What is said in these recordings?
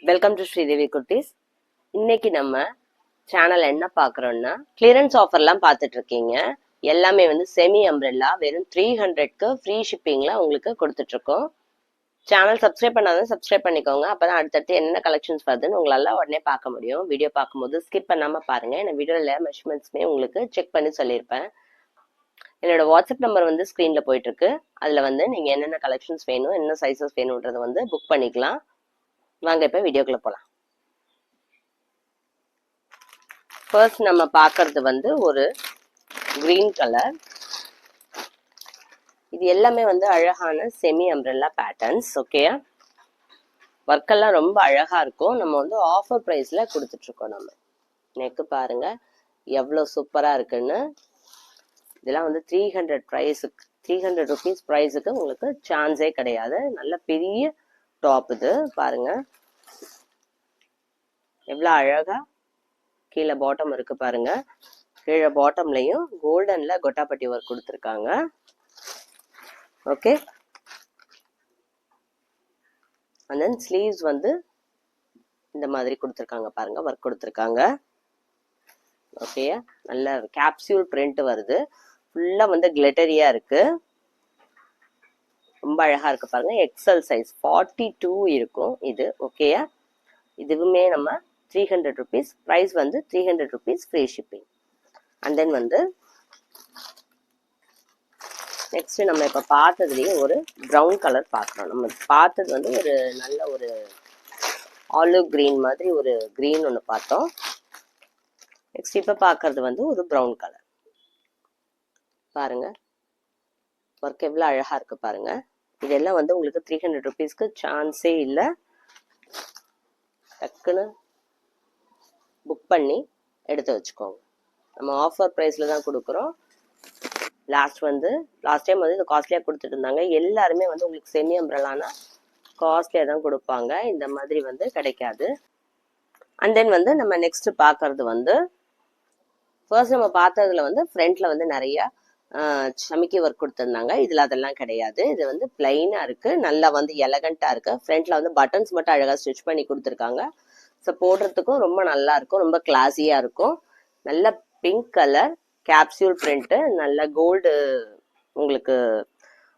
Welcome to Sridevi kurtis. இன்னைக்கு நம்ம channel என்ன பார்க்குறோம்னா கிளியரன்ஸ் ஆஃபர்லாம் பார்த்துட்டு இருக்கீங்க. எல்லாமே வந்து செமி அம்ப்ரெல்லா வெறும் 300க்கு ஃப்ரீ ஷிப்பிங்ல உங்களுக்கு கொடுத்துட்டு இருக்கோம். சேனல் சப்ஸ்கிரைப் பண்ணாதான் சப்ஸ்கிரைப் பண்ணிக்கோங்க. அப்பதான் அடுத்தடுத்து என்ன கலெக்ஷன்ஸ் வருதுன்னு உங்களால உடனே பார்க்க முடியும். வீடியோ பார்க்கும்போது ஸ்கிப் பண்ணாம பாருங்க. இந்த வீடியோல மெஷர்மெண்ட்ஸ்மே உங்களுக்கு செக் பண்ணி சொல்லியிருப்பேன். என்னோட வாட்ஸ்அப் நம்பர் வந்து ஸ்க்ரீன்ல போயிட்டு இருக்கு. அதுல வந்து நீங்க என்னென்ன கலெக்ஷன்ஸ் வேணும், என்ன சைஸஸ் வேணும்ன்றதை வந்து புக் பண்ணிக்கலாம். வாங்க இப்ப வீடியோக்குள்ள போலாம். ஃபர்ஸ்ட் நம்ம பார்க்கறது வந்து ஒரு கிரீன் கலர். இது எல்லாமே வந்து அழகான semi umbrella patterns. Okay, work எல்லாம் ரொம்ப அழகா இருக்கும். நம்ம வந்து ஆஃபர் பிரைஸ்ல கொடுத்துட்டு இருக்கோம். நம்ம நெக்கு பாருங்க எவ்வளவு சூப்பரா இருக்குன்னு. இதெல்லாம் வந்து 300 ப்ரைஸுக்கு, 300 ருபீஸ் ப்ரைஸுக்கு உங்களுக்கு சான்ஸே கிடையாது. நல்ல பெரிய டாப் இது பாருங்க, எவ்வளவு அழகா கீழே பாட்டம் இருக்கு பாருங்க. கீழே பாட்டம்லயும் கோல்டன்ல கொட்டாப்பட்டி ஒர்க் கொடுத்துருக்காங்க. ஓகே, அண்ட் தென் ஸ்லீவ்ஸ் வந்து இந்த மாதிரி கொடுத்துருக்காங்க பாருங்க, ஒர்க் கொடுத்துருக்காங்க. ஓகே, நல்ல கேப்சியூல் பிரிண்ட் வருது. ஃபுல்லா வந்து கிளிட்டரியா இருக்கு, ரொம்ப அழகா இருக்கு பாருங்க. எக்ஸல் சைஸ் 42 இருக்கும் இது. ஓகேயா, இதுவுமே நம்ம 300 ருபீஸ் ப்ரைஸ் வந்து 300 rupees free shipping. And then வந்து நெக்ஸ்ட் நம்ம இப்ப பார்த்ததுலயே ஒரு ப்ரௌன் கலர் பார்க்குறோம். நம்ம பார்த்தது வந்து ஒரு நல்ல ஒரு ஆலிவ் கிரீன் மாதிரி ஒரு கிரீன் ஒன்று பார்த்தோம். நெக்ஸ்ட் இப்ப பார்க்கறது வந்து ஒரு ப்ரௌன் கலர் பாருங்க. ஒர்க் எவ்வளவு அழகா இருக்கு பாருங்க. இதெல்லாம் வந்து உங்களுக்கு 300 ருபீஸ்க்கு சான்ஸே இல்லை. டக்குன்னு புக் பண்ணி எடுத்து வச்சுக்கோங்க. நம்ம ஆஃபர் ப்ரைஸ்ல தான் கொடுக்குறோம். லாஸ்ட் டைம் வந்து இது காஸ்ட்லியா கொடுத்துட்டு இருந்தாங்க. எல்லாருமே வந்து உங்களுக்கு செமி அம்ப்ரெல்லானா காஸ்ட்லியா தான் கொடுப்பாங்க, இந்த மாதிரி வந்து கிடைக்காது. அண்ட் தென் வந்து நம்ம நெக்ஸ்ட் பார்க்கறது வந்து ஃபர்ஸ்ட் நம்ம பார்த்ததுல வந்து ஃப்ரண்ட்ல வந்து நிறைய சமிக்கி ஒர்க் கொடுத்துருந்தாங்க. இதுல அதெல்லாம் கிடையாது. இது வந்து பிளைனா இருக்கு, நல்லா வந்து எலகண்டா இருக்கு. ஃப்ரண்ட்ல வந்து பட்டன்ஸ் மட்டும் அழகா ஸ்டிச் பண்ணி கொடுத்துருக்காங்க. ஸோ போடுறதுக்கும் ரொம்ப நல்லா இருக்கும், ரொம்ப கிளாஸியா இருக்கும். நல்ல பிங்க் கலர் கேப்சியூல் பிரிண்ட், நல்ல கோல்டு, உங்களுக்கு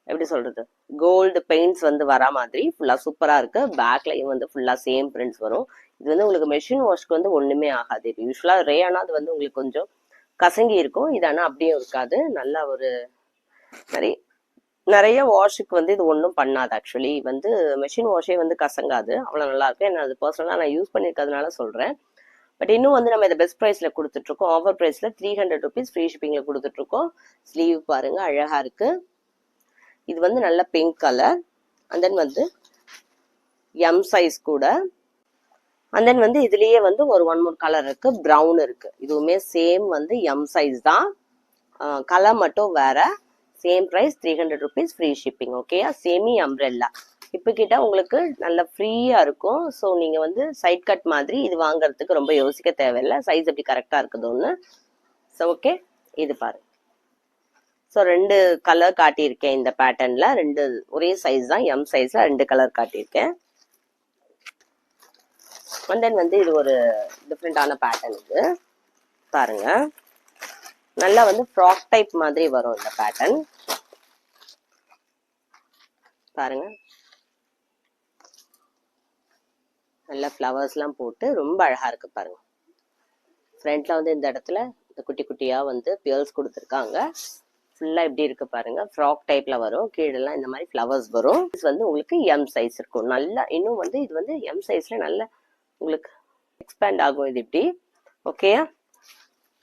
எப்படி சொல்றது, கோல்டு பெயிண்ட்ஸ் வந்து வர மாதிரி ஃபுல்லா சூப்பரா இருக்கு. பேக்லயும் வந்து ஃபுல்லா சேம் பிரிண்ட்ஸ் வரும். இது வந்து உங்களுக்கு மெஷின் வாஷ்க்கு வந்து ஒண்ணுமே ஆகாது. யூஸ்வலா ரேயானா அது வந்து உங்களுக்கு கொஞ்சம் கசங்கி இருக்கும். இது ஆனால் அப்படியே இருக்காது. நல்ல ஒரு நிறைய வாஷுக்கு வந்து இது ஒன்றும் பண்ணாது. ஆக்சுவலி வந்து மெஷின் வாஷே வந்து கசங்காது, அவ்வளோ நல்லா இருக்கு. என்ன அது பர்சனலாக நான் யூஸ் பண்ணியிருக்கிறதுனால சொல்றேன். பட் இன்னும் வந்து நம்ம இதை பெஸ்ட் ப்ரைஸ்ல கொடுத்துட்டு இருக்கோம். ஆஃபர் ப்ரைஸ்ல 300 ருபீஸ் ஃப்ரீ ஷிப்பிங்ல கொடுத்துட்டு இருக்கோம். ஸ்லீவ் பாருங்க அழகா இருக்கு. இது வந்து நல்ல பிங்க் கலர். அண்ட் தென் வந்து எம் சைஸ் கூட. அண்ட் தென் வந்து இதுலயே வந்து ஒரு ஒன் மோர் கலர் இருக்கு, ப்ரௌன் இருக்கு. இதுவுமே சேம் வந்து எம் சைஸ் தான், கலர் மட்டும் வேற. Same price 300 rupees free shipping. ஓகேயா, செமி அம்ப்ரெல்லா இப்போ கிட்ட உங்களுக்கு நல்ல ஃப்ரீயா இருக்கும். ஸோ நீங்க வந்து சைட் கட் மாதிரி இது வாங்குறதுக்கு ரொம்ப யோசிக்க தேவையில்லை. சைஸ் எப்படி கரெக்டா இருக்குதுன்னு. ஸோ ஓகே, இது பாருங்க. ஸோ 2 கலர் காட்டியிருக்கேன் இந்த பேட்டர்ன்ல. 2 ஒரே சைஸ் தான், எம் சைஸ்ல 2 கலர் காட்டியிருக்கேன். அண்ட் தென் வந்து இது ஒரு டிஃப்ரெண்டான பேட்டர்ன். இது பாருங்க, நல்லா வந்து ஃப்ராக் டைப் மாதிரி வரும் இந்த பேட்டர்ன். பாருங்க, நல்ல ஃப்ளவர்ஸ் எல்லாம் போட்டு ரொம்ப அழகா இருக்கு பாருங்க. ஃப்ரண்ட்ல வந்து இந்த இடத்துல இந்த குட்டி குட்டியா வந்து பியர்ஸ் கொடுத்துருக்காங்க. ஃபுல்லா இப்படி இருக்கு பாருங்க, ஃப்ராக் டைப்ல வரும். கீழெல்லாம் இந்த மாதிரி ஃப்ளவர்ஸ் வரும். இது வந்து உங்களுக்கு எம் சைஸ் இருக்கும். நல்லா இன்னும் வந்து இது வந்து எம் சைஸ்ல நல்ல உங்களுக்கு எக்ஸ்பேண்ட் ஆகும் இது இப்படி. ஓகே,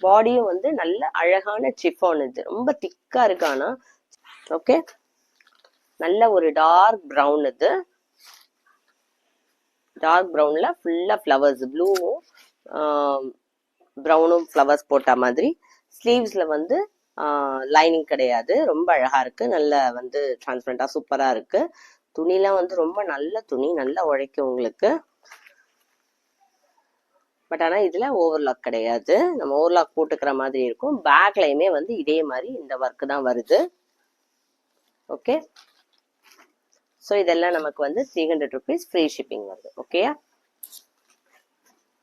பாடியும் வந்து நல்ல அழகான சிஃபான். இது ரொம்ப திக்கா இருக்கு ஆனா. ஓகே, நல்ல ஒரு டார்க் ப்ரௌன். இது டார்க் ப்ரௌன்ல ஃபுல்லா ஃப்ளவர்ஸ், ப்ளூவும் ப்ரௌனும் ஃப்ளவர்ஸ் போட்ட மாதிரி. ஸ்லீவ்ஸ்ல வந்து லைனிங் கிடையாது, ரொம்ப அழகா இருக்கு. நல்ல வந்து டிரான்ஸ்பரண்டா சூப்பரா இருக்கு. துணிலாம் வந்து ரொம்ப நல்ல துணி, நல்லா உழைக்கும் உங்களுக்கு. பட் ஆனா இதுல ஓவர்லாக் கிடையாது, நம்ம ஓவர்லாக் போட்டுக்கிற மாதிரி இருக்கும். பேக்லயுமே வந்து இதே மாதிரி இந்த ஒர்க் தான் வருது. ஓகே, ஸோ இதெல்லாம் நமக்கு வந்து 300 ருபீஸ் ஃப்ரீ ஷிப்பிங் வருது. ஓகேயா,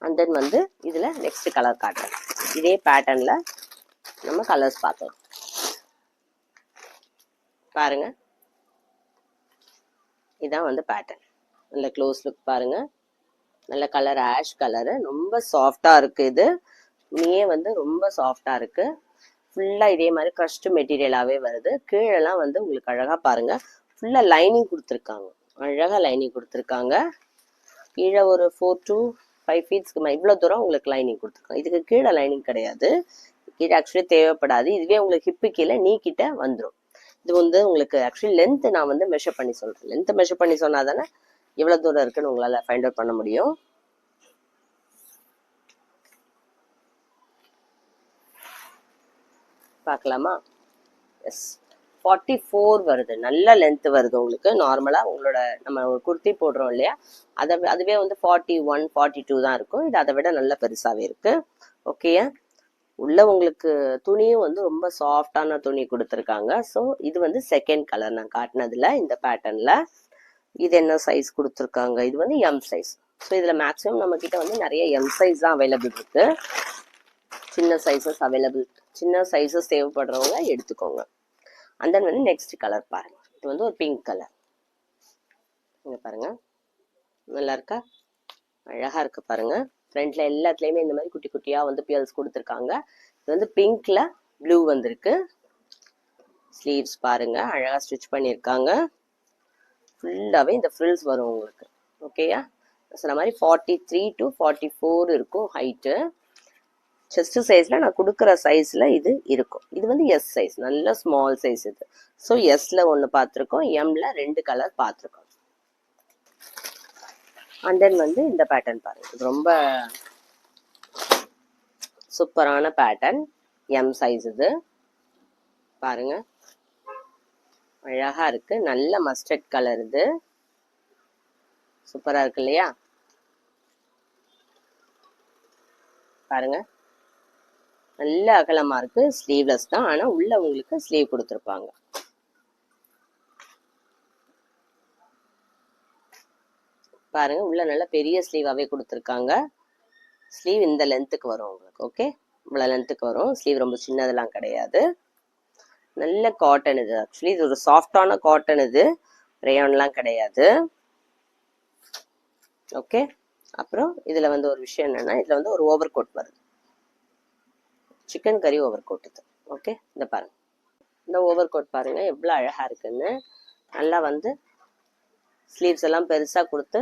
அண்ட் தென் வந்து இதில் நெக்ஸ்ட் கலர் காட்டுறேன். இதே பேட்டர்னில் நம்ம கலர்ஸ் பார்த்தோம் பாருங்க. இதான் வந்து பேட்டர்ன். நல்ல க்ளோஸ் லுக் பாருங்க. நல்ல கலர் ஆஷ் கலரு, ரொம்ப சாஃப்டா இருக்கு. இது துணியே வந்து ரொம்ப சாஃப்டா இருக்கு. ஃபுல்லா இதே மாதிரி க்ரஷ்டு மெட்டீரியலாவே வருது. கீழெல்லாம் வந்து உங்களுக்கு அழகா பாருங்க, ஃபுல்லா லைனிங் கொடுத்துருக்காங்க. அழகா லைனிங் கொடுத்துருக்காங்க. கீழே ஒரு 4 to 5 ஃபீட்ஸ்க்கு இவ்வளோ தூரம் உங்களுக்கு லைனிங் கொடுத்துருக்காங்க. இதுக்கு கீழே லைனிங் கிடையாது. கீழே ஆக்சுவலி தேவைப்படாது. இதுவே உங்களுக்கு ஹிப்பு கீழே நீ கிட்ட வந்துடும். இது வந்து உங்களுக்கு ஆக்சுவலி லென்த் நான் வந்து மெஷர் பண்ணி சொல்றேன். லென்த் மெஷர் பண்ணி சொன்னா தானே எவ்வளவு தூரம் இருக்குன்னு உங்களால ஃபைண்ட் அவுட் பண்ண முடியும். பார்க்கலாமா? எஸ், 44 வருது. நல்ல லென்த் வருது உங்களுக்கு. நார்மலா உங்களோட நம்ம ஒரு குர்த்தி போடுறோம் இல்லையா, அதுவே வந்து 41 42 தான் இருக்கும். இது அதை விட நல்ல பெருசாவே இருக்கு. ஓகேயா? உள்ள உங்களுக்கு துணியும் வந்து ரொம்ப சாஃப்டான துணி கொடுத்துருக்காங்க. ஸோ இது வந்து செகண்ட் கலர் நான் காட்டினதுல இந்த பேட்டர்ன்ல. இது என்ன சைஸ் கொடுத்துருக்காங்க? இது வந்து எம் சைஸ். ஸோ இதில் மேக்ஸிமம் நம்ம கிட்ட வந்து நிறைய எம் சைஸ் தான் அவைலபிள் இருக்கு. சின்ன சைஸஸ் அவைலபிள், சின்ன சைஸஸ் தேவைப்படுறவங்க எடுத்துக்கோங்க. அண்ட் தென் வந்து நெக்ஸ்ட் கலர் பாருங்க. இது வந்து ஒரு பிங்க் கலர். இங்க பாருங்க, நல்லா இருக்கா? அழகா இருக்கு பாருங்க. ஃப்ரண்ட்ல எல்லாத்துலயுமே இந்த மாதிரி குட்டி குட்டியா வந்து பியல்ஸ் கொடுத்துருக்காங்க. இது வந்து பிங்க்ல ப்ளூ வந்திருக்கு. ஸ்லீவ்ஸ் பாருங்க, அழகா ஸ்டிச் பண்ணியிருக்காங்க. ஃபுல்லாவே இந்த ஃப்ரில்ஸ் வரும் உங்களுக்கு. ஓகேயா? சொன்ன மாதிரி 43 to 44 இருக்கும் ஹைட்டு. செஸ்ட் சைஸ்ல நான் கொடுக்குற சைஸ்ல இது இருக்கும். இது வந்து எஸ் சைஸ், நல்ல ஸ்மால் சைஸ் இது. ஸோ எஸ்ல ஒன்று பார்த்துருக்கோம், எம்ல 2 கலர் பார்த்துருக்கோம். அண்ட் தென் வந்து இந்த பேட்டர்ன் பாருங்க, இது ரொம்ப சூப்பரான பேட்டர்ன். எம் சைஸ் இது பாருங்க, அழகா இருக்கு. நல்ல மஸ்டர்ட் கலர், இது சூப்பரா இருக்கு இல்லையா? பாருங்க, நல்ல அகலமா இருக்கு. ஸ்லீவ்லெஸ் தான், ஆனா உள்ள உங்களுக்கு ஸ்லீவ் கொடுத்துருப்பாங்க. பாருங்க, உள்ள நல்ல பெரிய ஸ்லீவாவே கொடுத்துருக்காங்க. ஸ்லீவ் இந்த லென்த்துக்கு வரும் உங்களுக்கு. ஓகே, இவ்வளவு லென்த்துக்கு வரும். ஸ்லீவ் ரொம்ப சின்னதெல்லாம் கிடையாது. நல்ல காட்டன் இது. ஆக்சுவலி இது ஒரு சாஃப்டான காட்டன். இது ரேயான்லாம் கிடையாது. ஓகே, அப்புறம் இதுல வந்து ஒரு விஷயம் என்னன்னா, இதுல வந்து ஒரு ஓவர் கோட் வருது, சிக்கன் கறி ஓவர் கோட் இது. ஓகே, இந்த பாருங்க, இந்த ஓவர் கோட் பாருங்க எவ்வளவு அழகா இருக்குன்னு. நல்லா வந்து ஸ்லீவ்ஸ் எல்லாம் பெருசா கொடுத்து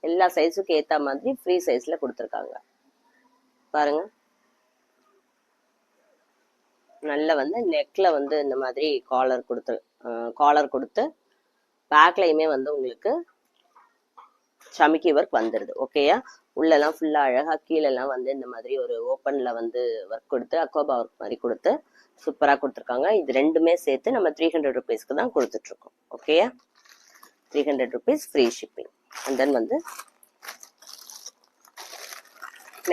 எல்லா சைஸுக்கு ஏத்த மாதிரி ஃப்ரீ சைஸ்ல கொடுத்துருக்காங்க பாருங்க. நல்ல வந்து நெக்ல வந்து இந்த மாதிரி காலர் கொடுத்து பேக்லையுமே வந்து உங்களுக்கு சமிக்கி ஒர்க் வந்துடுது. ஓகேயா? உள்ளெல்லாம் ஃபுல்லா அழகா, கீழெல்லாம் வந்து இந்த மாதிரி ஒரு ஓப்பன்ல வந்து ஒர்க் கொடுத்து அக்கோபா ஒர்க் மாதிரி கொடுத்து சூப்பரா கொடுத்துருக்காங்க. இது ரெண்டுமே சேர்த்து நம்ம 300 ருபீஸ்க்கு தான் கொடுத்துட்டு இருக்கோம். ஓகேயா? 300 rupees free shipping. And then வந்து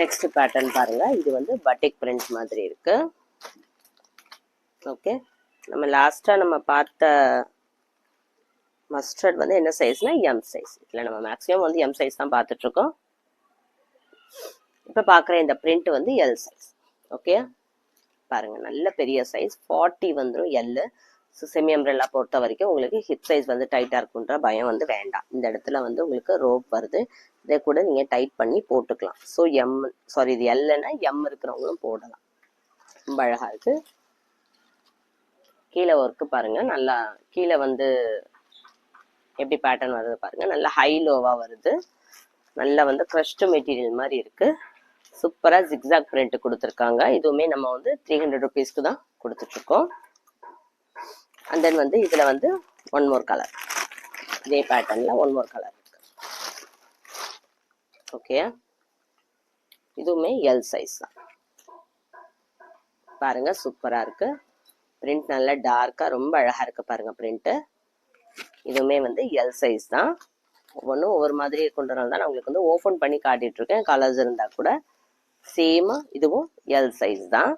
நெக்ஸ்ட் பேட்டர்ன் பாருங்க. இது வந்து பட்டிக் பிரிண்ட் மாதிரி இருக்கு. ஓகே, நம்ம லாஸ்டா நம்ம பார்த்த மஸ்டர்ட் வந்து என்ன சைஸ்னா எம் சைஸ். இதுல நம்ம மேக்ஸிமம் வந்து எம் சைஸ் தான் பார்த்துட்டு இருக்கோம். இப்ப பாக்குற இந்த பிரிண்ட் வந்து எல் சைஸ். ஓகே, பாருங்க, நல்ல பெரிய சைஸ் 40 வந்துடும் எல். செமி அம்ப்ரெல்லா பொறுத்த வரைக்கும் உங்களுக்கு ஹிப் சைஸ் வந்து டைட்டா இருக்குன்ற பயம் வந்து வேண்டாம். இந்த இடத்துல வந்து உங்களுக்கு ரோப் வருது, இதை கூட நீங்க டைட் பண்ணி போட்டுக்கலாம். ஸோ எம், சாரி இது எல்னா எம் இருக்கிறவங்களும் போடலாம். ரொம்ப அழகா இருக்கு. கீழே ஒர்க்கு பாருங்க, நல்லா கீழே வந்து எப்படி பேட்டர்ன் வருது பாருங்க. நல்லா ஹை லோவா வருது. நல்லா வந்து க்ரஷ்டு மெட்டீரியல் மாதிரி இருக்கு. சூப்பரா ஜிக்ஸாக் பிரிண்ட் கொடுத்துருக்காங்க. இதுவுமே நம்ம வந்து 300 ருபீஸ்க்கு தான் கொடுத்துட்டு இருக்கோம். அண்ட் தென் வந்து இதுல வந்து ஒன் மோர் கலர், இதே பேட்டர்ன்ல ஒன் மோர் கலர் இருக்கு. ஓகே, இதுவுமே எல் சைஸ் தான். பாருங்க, சூப்பரா இருக்கு. பிரிண்ட் நல்லா டார்க்கா ரொம்ப அழகா இருக்கு பாருங்க பிரிண்ட். இதுவுமே வந்து எல் சைஸ் தான். ஒவ்வொன்றும் ஒவ்வொரு மாதிரி கொண்டனால தான் நான் உங்களுக்கு வந்து ஓப்பன் பண்ணி காட்டிட்டு இருக்கேன். கலர்ஸ் இருந்தா கூட சேமா இதுவும் எல் சைஸ் தான்.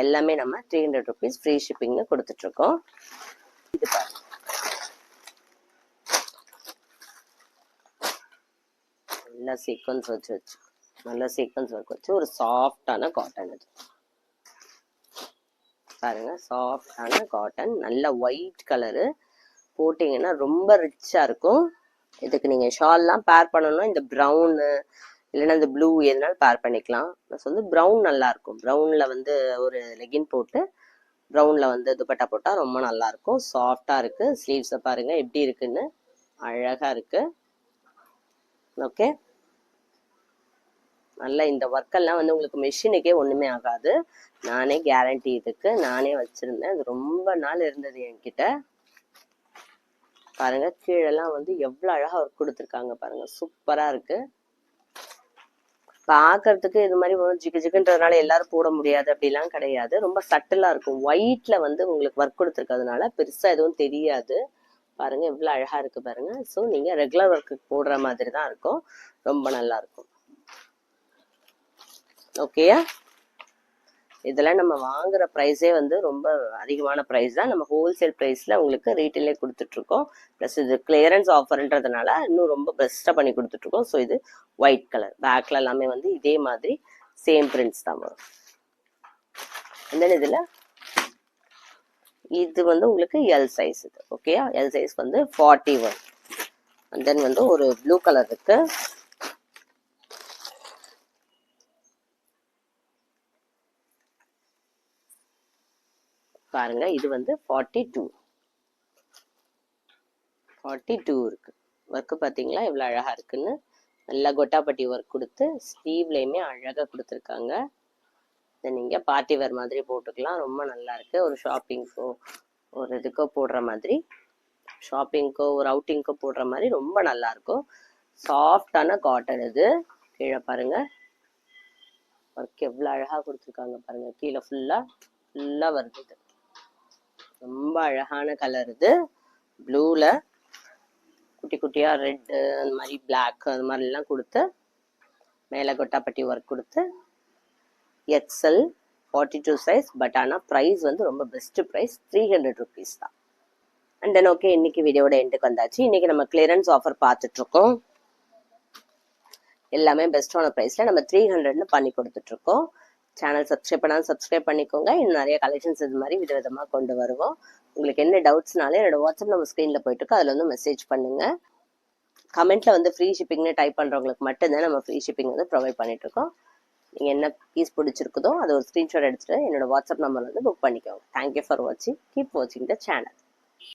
எல்லாமே நம்ம 300 ருபீஸ் ஃப்ரீ ஷிப்பிங்னு கொடுத்துட்டு இருக்கோம். இது பாருங்க, நல்ல சீக்வன்ஸ் வச்சு நல்ல சீக்வன்ஸ் ஒர்க் வச்சு ஒரு சாஃப்டான காட்டன் இது பாருங்க. சாஃப்டான காட்டன், நல்ல ஒயிட் கலரு, போட்டிங்கன்னா ரொம்ப ரிச்சாக இருக்கும். இதுக்கு நீங்கள் ஷால்லாம் பேர் பண்ணணும்னா இந்த ப்ரௌனு இல்லைன்னா இந்த ப்ளூ எதுனாலும் பேர் பண்ணிக்கலாம். ப்ளஸ் வந்து ப்ரௌன் நல்லாயிருக்கும். ப்ரௌனில் வந்து ஒரு லெகின் போட்டு ப்ரௌனில் வந்து துப்பட்டா போட்டால் ரொம்ப நல்லாயிருக்கும். சாஃப்டாக இருக்குது. ஸ்லீவ்ஸை பாருங்கள் எப்படி இருக்குன்னு, அழகாக இருக்குது. ஓகே, நல்லா இந்த ஒர்க்கெல்லாம் வந்து உங்களுக்கு மிஷினுக்கே ஒன்றுமே ஆகாது. நானே கேரண்டி இதுக்கு, நானே வச்சுருந்தேன். அது ரொம்ப நாள் இருந்தது என்கிட்ட. பாருங்க கீழெல்லாம் வந்து எவ்வளோ அழகாக ஒர்க் கொடுத்துருக்காங்க பாருங்க. சூப்பராக இருக்குது. பார்க்கறதுக்கு இது மாதிரி ஜிகு ஜிகுன்றதுனால எல்லாரும் போட முடியாது அப்படிலாம் கிடையாது. ரொம்ப சட்டிலாக இருக்கும். ஒயிட்ல வந்து உங்களுக்கு ஒர்க் கொடுத்துருக்கிறதுனால பெருசாக எதுவும் தெரியாது. பாருங்க எவ்வளோ அழகா இருக்கு பாருங்க. ஸோ நீங்க ரெகுலர் ஒர்க்குக்கு போடுற மாதிரி தான் இருக்கும். ரொம்ப நல்லா இருக்கும். ஓகேயா, இதெல்லாம் நம்ம வாங்குற ப்ரைஸே வந்து ரொம்ப அதிகமான ப்ரைஸ் தான். நம்ம ஹோல்சேல் ப்ரைஸில் உங்களுக்கு ரீட்டெயிலே கொடுத்துட்ருக்கோம். ப்ளஸ் இது கிளியரன்ஸ் ஆஃபர்ன்றதுனால இன்னும் ரொம்ப பெஸ்ட்டாக பண்ணி கொடுத்துட்ருக்கோம். ஸோ இது ஒயிட் கலர், பேக்கில் எல்லாமே வந்து இதே மாதிரி சேம் பிரிண்ட்ஸ் தான் வரும். தென் இதில் இது வந்து உங்களுக்கு எல் சைஸ் இது. ஓகேயா, எல் சைஸ் வந்து 41. அண்ட் தென் வந்து ஒரு ப்ளூ கலர் இருக்கு. பாருங்க இது வந்து 42 இருக்கு. ஒர்க்கு பார்த்தீங்களா எவ்வளோ அழகா இருக்குன்னு. நல்லா கொட்டாப்பட்டி ஒர்க் கொடுத்து ஸ்லீவ்லையுமே அழகாக கொடுத்துருக்காங்க. இதை நீங்கள் பார்ட்டி வேர் மாதிரி போட்டுக்கலாம். ரொம்ப நல்லா இருக்கு. ஒரு ஷாப்பிங்க்கோ ஒரு இதுக்கோ போடுற மாதிரி, ஷாப்பிங்க்கோ ஒரு அவுட்டிங்க்கோ போடுற மாதிரி ரொம்ப நல்லா இருக்கும். சாஃப்டான காட்டன் இது. கீழே பாருங்க ஒர்க் எவ்வளோ அழகாக கொடுத்துருக்காங்க பாருங்க. கீழே ஃபுல்லாக வருது. ரொம்ப அழகான கலர் இது. ப்ளூவில் குட்டி குட்டியாக ரெட்டு அந்த மாதிரி பிளாக் அது மாதிரிலாம் கொடுத்து மேலே கொட்டாப்பட்டி ஒர்க் கொடுத்து எக்ஸல் 42 சைஸ். பட் ஆனால் ப்ரைஸ் வந்து ரொம்ப பெஸ்ட்டு ப்ரைஸ், 300 ருபீஸ் தான். அண்ட் தென் ஓகே, இன்னைக்கு வீடியோட எண்டுக்கு வந்தாச்சு. இன்னைக்கு நம்ம கிளியரன்ஸ் ஆஃபர் பார்த்துட்ருக்கோம். எல்லாமே பெஸ்ட்டான ப்ரைஸில் நம்ம 300ன்னு பண்ணி கொடுத்துட்ருக்கோம். சேனல் சப்ஸ்கிரைப் பண்ணாலும் சப்ஸ்கிரைப் பண்ணிக்கோங்க. இன்னும் நிறைய கலெக்ஷன்ஸ் இது மாதிரி விதவிதமாக கொண்டு வருவோம். உங்களுக்கு என்ன டவுட்ஸ்னாலே என்னோட வாட்ஸ்அப் நம்ம ஸ்க்ரீனில் போயிட்டு இருக்கு, அதில் வந்து மெசேஜ் பண்ணுங்க. கமெண்ட்ல வந்து ஃப்ரீ ஷிப்பிங்னு டைப் பண்ணுறவங்களுக்கு மட்டும்தான் நம்ம ஃப்ரீ ஷிப்பிங் வந்து ப்ரொவைட் பண்ணிட்டு இருக்கோம். நீங்கள் என்ன பீஸ் பிடிச்சிருக்குதோ அதை ஒரு ஸ்க்ரீன்ஷாட் எடுத்துட்டு என்னோட வாட்ஸ்அப் நம்பர் வந்து புக் பண்ணிக்கோங்க. தேங்க்யூ ஃபார் வாட்சிங். கீப் வாட்சிங் த சேனல்.